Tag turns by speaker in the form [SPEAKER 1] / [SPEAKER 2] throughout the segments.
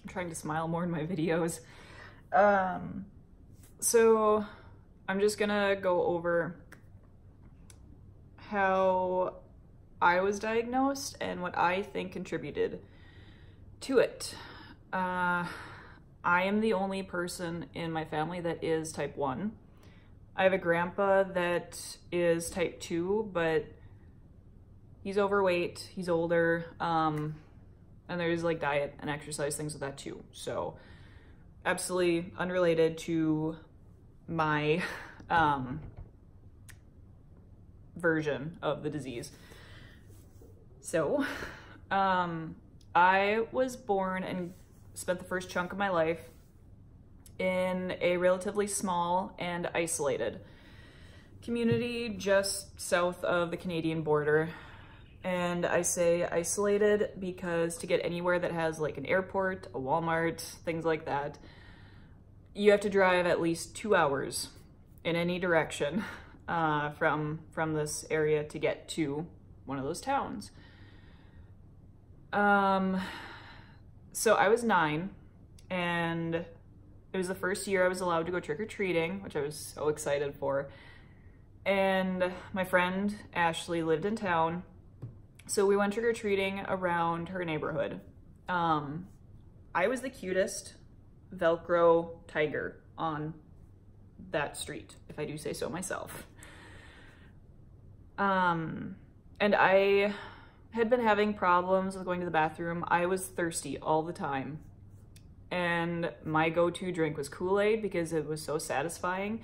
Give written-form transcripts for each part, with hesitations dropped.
[SPEAKER 1] I'm trying to smile more in my videos. So I'm just gonna go over how I was diagnosed and what I think contributed to it. I am the only person in my family that is type 1. I have a grandpa that is type 2, but he's overweight, he's older, and there's like diet and exercise things with that too. So absolutely unrelated to my version of the disease. So I was born and spent the first chunk of my life in a relatively small and isolated community just south of the Canadian border. And I say isolated because to get anywhere that has like an airport, a Walmart, things like that, you have to drive at least 2 hours in any direction from this area to get to one of those towns. So I was 9, and it was the first year I was allowed to go trick-or-treating, which I was so excited for. And my friend Ashley lived in town, so we went trick-or-treating around her neighborhood. I was the cutest Velcro tiger on that street, if I do say so myself. And I had been having problems with going to the bathroom. I was thirsty all the time. And my go-to drink was Kool-Aid because it was so satisfying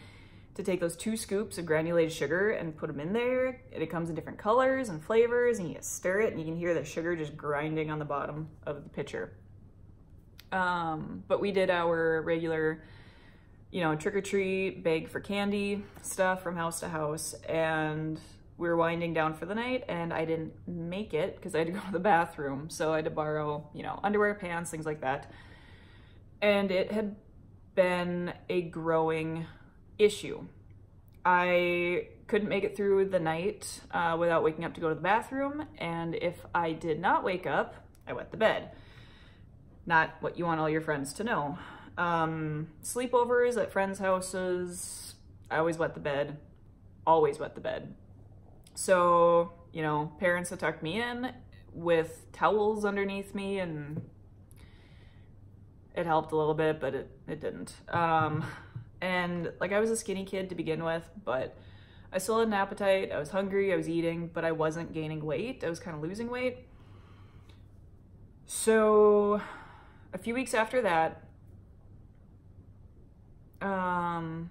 [SPEAKER 1] to take those 2 scoops of granulated sugar and put them in there. And it comes in different colors and flavors, and you stir it and you can hear the sugar just grinding on the bottom of the pitcher. But we did our regular, you know, trick-or-treat, beg for candy stuff from house to house, and we were winding down for the night, and I didn't make it because I had to go to the bathroom. So I had to borrow, you know, underwear, pants, things like that. And it had been a growing issue. I couldn't make it through the night without waking up to go to the bathroom, and if I did not wake up, I wet the bed. Not what you want all your friends to know. Sleepovers at friends' houses, I always wet the bed, always wet the bed. So, you know, parents would tuck me in with towels underneath me, and it helped a little bit, but it didn't. And like, I was a skinny kid to begin with, but I still had an appetite. I was hungry, I was eating, but I wasn't gaining weight. I was kind of losing weight. So a few weeks after that, hang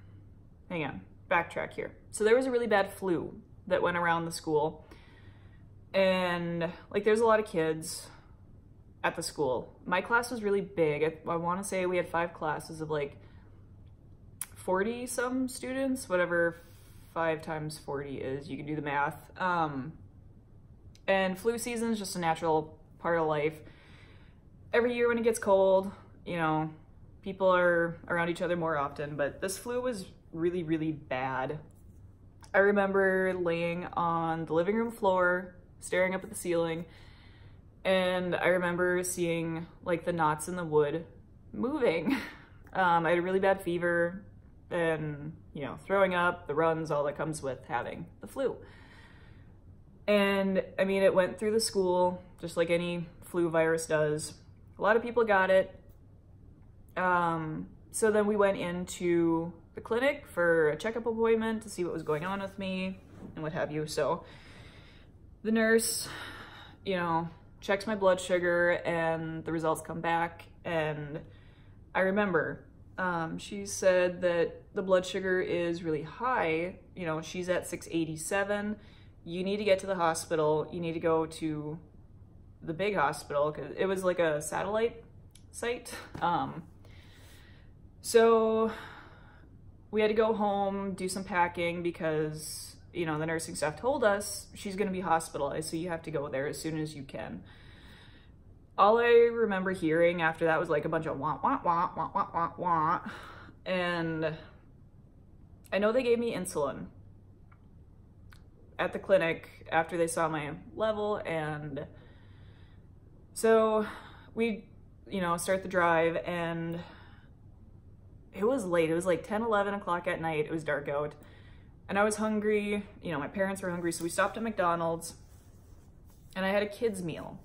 [SPEAKER 1] on, backtrack here. So there was a really bad flu that went around the school, and like, there's a lot of kids at the school. My class was really big. I want to say we had 5 classes of like 40 some students, whatever 5 times 40 is, you can do the math. And flu season is just a natural part of life. Every year when it gets cold, you know, people are around each other more often, but this flu was really, really bad. I remember laying on the living room floor, staring up at the ceiling, and I remember seeing like the knots in the wood moving. I had a really bad fever and, you know, throwing up, the runs, all that comes with having the flu. And I mean, it went through the school just like any flu virus does. A lot of people got it. So then we went into the clinic for a checkup appointment to see what was going on with me and what have you. So the nurse, you know, checks my blood sugar and the results come back, and I remember she said that the blood sugar is really high. You know, she's at 687. You need to get to the hospital. You need to go to the big hospital, because it was like a satellite site. So we had to go home, do some packing, because, you know, the nursing staff told us she's going to be hospitalized, so you have to go there as soon as you can. All I remember hearing after that was like a bunch of wah, wah, wah, wah, wah, wah, wah. And I know they gave me insulin at the clinic after they saw my level, and so we you know, start the drive, and it was late. It was like 10, 11 o'clock at night. It was dark out. And I was hungry. You know, my parents were hungry. So we stopped at McDonald's and I had a kid's meal.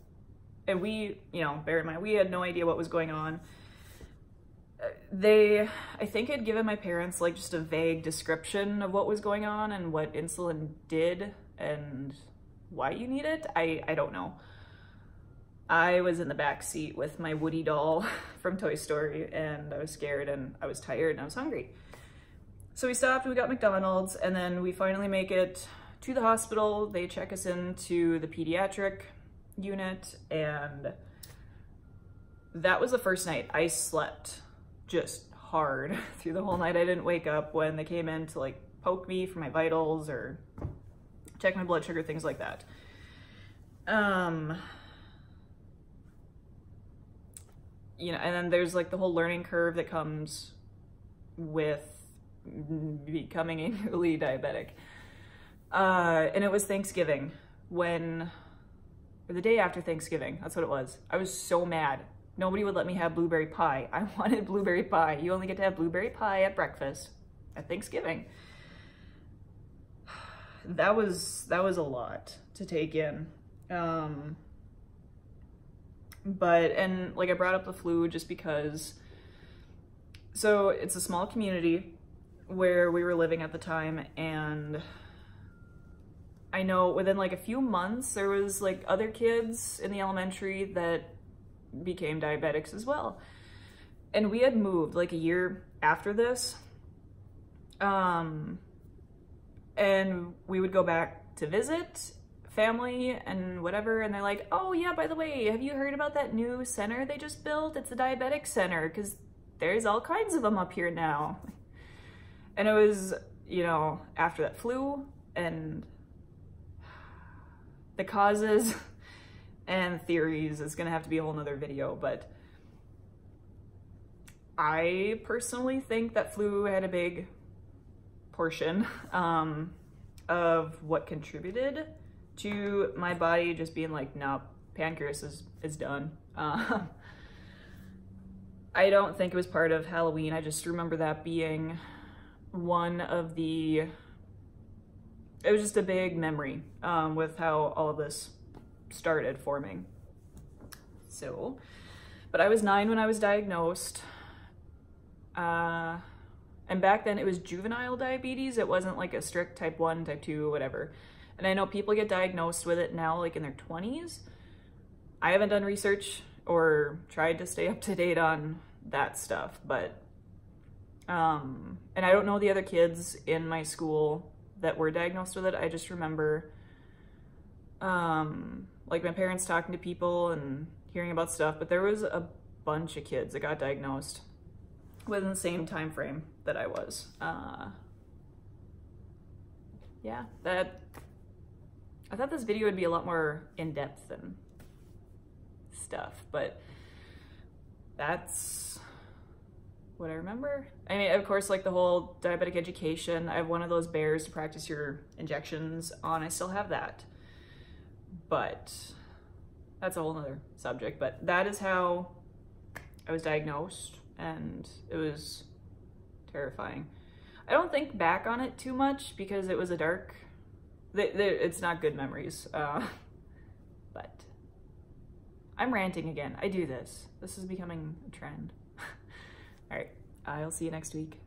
[SPEAKER 1] And we, you know, bear in mind, we had no idea what was going on. I think I'd given my parents like just a vague description of what was going on and what insulin did and why you need it. I don't know. I was in the back seat with my Woody doll from Toy Story, and I was scared and I was tired and I was hungry. So we stopped, we got McDonald's, and then we finally make it to the hospital. They check us into the pediatric unit, and that was the first night I slept just hard through the whole night. I didn't wake up when they came in to like poke me for my vitals or check my blood sugar, things like that. You know, and then there's like the whole learning curve that comes with becoming a newly diabetic. And it was Thanksgiving or the day after Thanksgiving, that's what it was. I was so mad. Nobody would let me have blueberry pie. I wanted blueberry pie. You only get to have blueberry pie at breakfast at Thanksgiving. That was a lot to take in. And like I brought up the flu just because, so it's a small community where we were living at the time, and I know within like a few months there was like other kids in the elementary that became diabetics as well. And we had moved like a year after this. And we would go back to visit family and whatever, and they're like, oh yeah, by the way, have you heard about that new center they just built? It's a diabetic center, because there's all kinds of them up here now. And it was, you know, after that flu, and the causes and theories is gonna have to be a whole nother video, but I personally think that flu had a big portion of what contributed to my body just being like, no, pancreas is done. I don't think it was part of Halloween. I just remember that being one of it was just a big memory with how all of this started forming. So, but I was 9 when I was diagnosed. And back then it was juvenile diabetes. It wasn't like a strict type 1, type 2, whatever. And I know people get diagnosed with it now, like in their 20s. I haven't done research or tried to stay up to date on that stuff, but, and I don't know the other kids in my school that were diagnosed with it. I just remember, like my parents talking to people and hearing about stuff, but there was a bunch of kids that got diagnosed within the same time frame that I was. Yeah, I thought this video would be a lot more in-depth and stuff, but that's what I remember. I mean, of course, like the whole diabetic education, I have one of those bears to practice your injections on. I still have that, but that's a whole nother subject. But that is how I was diagnosed, and it was terrifying. I don't think back on it too much because it was a dark, it's not good memories, but I'm ranting again. I do this. This is becoming a trend. All right, I'll see you next week.